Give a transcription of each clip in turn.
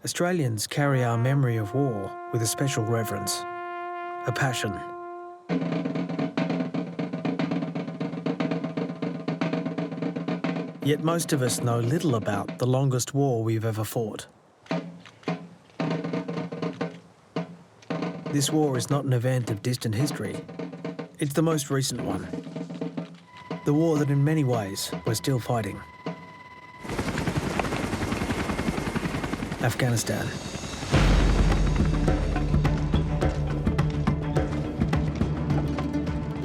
Australians carry our memory of war with a special reverence, a passion. Yet most of us know little about the longest war we've ever fought. This war is not an event of distant history. It's the most recent one. The war that in many ways we're still fighting. Afghanistan.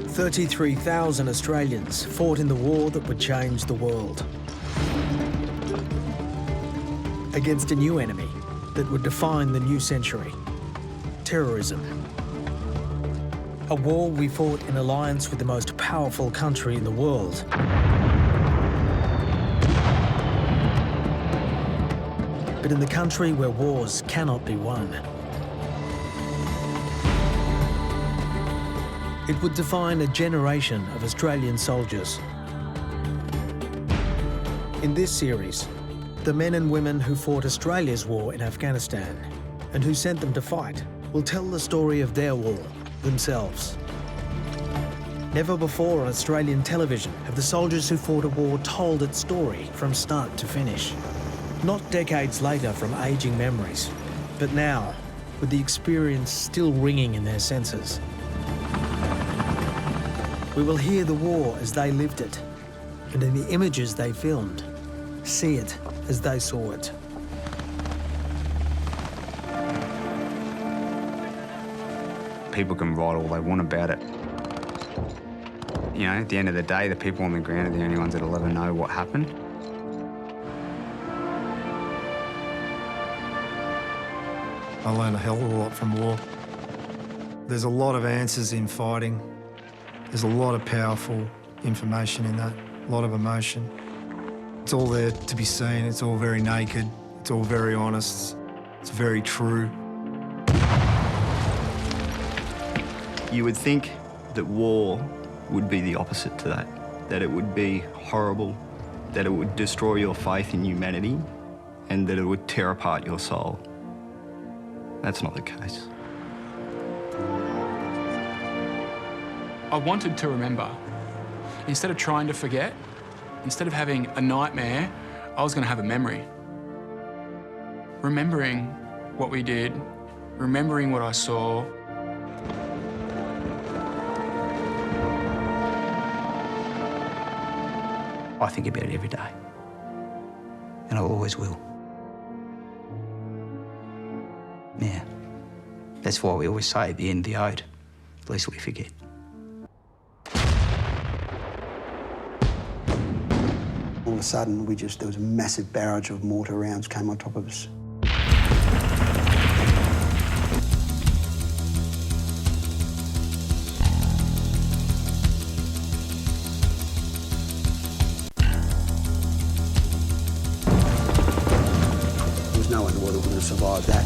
"33,000 Australians fought in the war that would change the world. Against a new enemy that would define the new century. Terrorism. A war we fought in alliance with the most powerful country in the world. But in the country where wars cannot be won. It would define a generation of Australian soldiers. In this series, the men and women who fought Australia's war in Afghanistan and who sent them to fight will tell the story of their war themselves. Never before on Australian television have the soldiers who fought a war told its story from start to finish. Not decades later from ageing memories, but now, with the experience still ringing in their senses. We will hear the war as they lived it, and in the images they filmed, see it as they saw it. People can write all they want about it. You know, at the end of the day, the people on the ground are the only ones that'll ever know what happened. I learned a hell of a lot from war. There's a lot of answers in fighting. There's a lot of powerful information in that, a lot of emotion. It's all there to be seen. It's all very naked. It's all very honest. It's very true. You would think that war would be the opposite to that it would be horrible, that it would destroy your faith in humanity, and that it would tear apart your soul. That's not the case. I wanted to remember. Instead of trying to forget, instead of having a nightmare, I was going to have a memory. Remembering what we did, remembering what I saw. I think about it every day, and I always will. Yeah, that's why we always say at the end of the ode, lest we forget. All of a sudden, there was a massive barrage of mortar rounds came on top of us. There was no one in the world that would have survived that.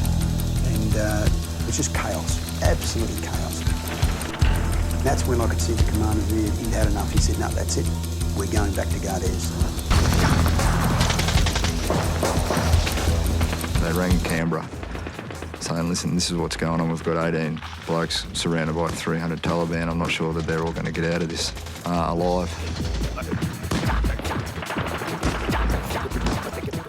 And it was just chaos, absolutely chaos. And that's when I could see the commander there, he'd had enough. He said, no, that's it. We're going back to Gardes. They rang Canberra saying, listen, this is what's going on. We've got 18 blokes surrounded by 300 Taliban. I'm not sure that they're all going to get out of this alive.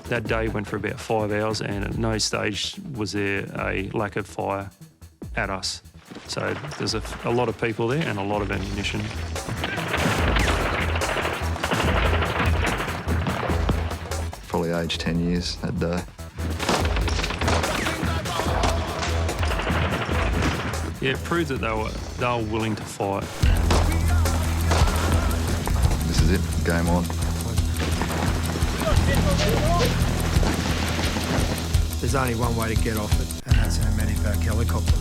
That day went for about 5 hours, and at no stage was there a lack of fire at us. So there's a lot of people there and a lot of ammunition. Probably aged 10 years that day. Yeah, it proved that they were willing to fight. This is it, game on. There's only one way to get off it, and that's in a medevac helicopter.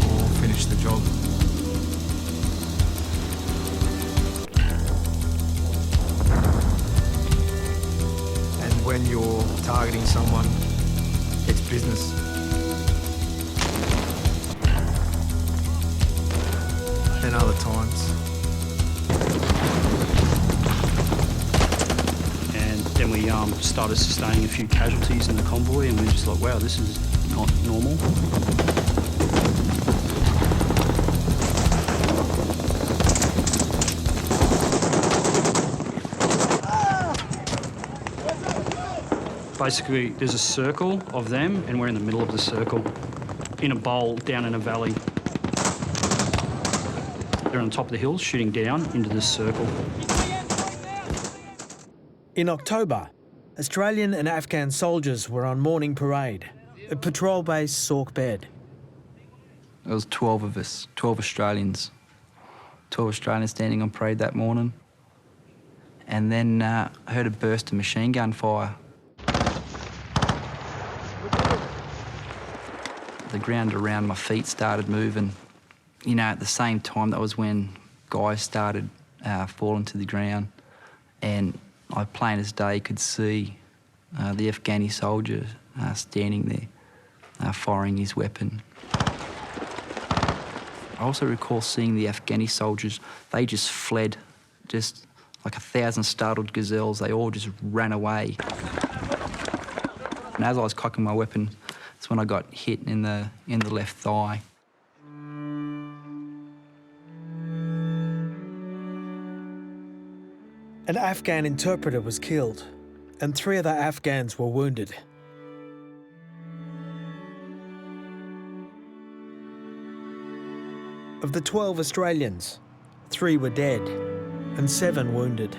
Or finish the job. And when you're targeting someone, it's business. and other times. And then we started sustaining a few casualties in the convoy, and we're just like, wow, this is not normal. Basically, there's a circle of them, and we're in the middle of the circle, in a bowl down in a valley. They're on top of the hill, shooting down into this circle. In October, Australian and Afghan soldiers were on morning parade at patrol base Sauk Bed. There was 12 of us, 12 Australians. 12 Australians standing on parade that morning. And then I heard a burst of machine gun fire. The ground around my feet started moving. You know, at the same time, that was when guys started falling to the ground. And I plain as day could see the Afghani soldier standing there, firing his weapon. I also recall seeing the Afghani soldiers, they just fled, just like 1,000 startled gazelles, they all just ran away. And as I was cocking my weapon, that's when I got hit in the left thigh. An Afghan interpreter was killed, and 3 other Afghans were wounded. Of the 12 Australians, 3 were dead and 7 wounded.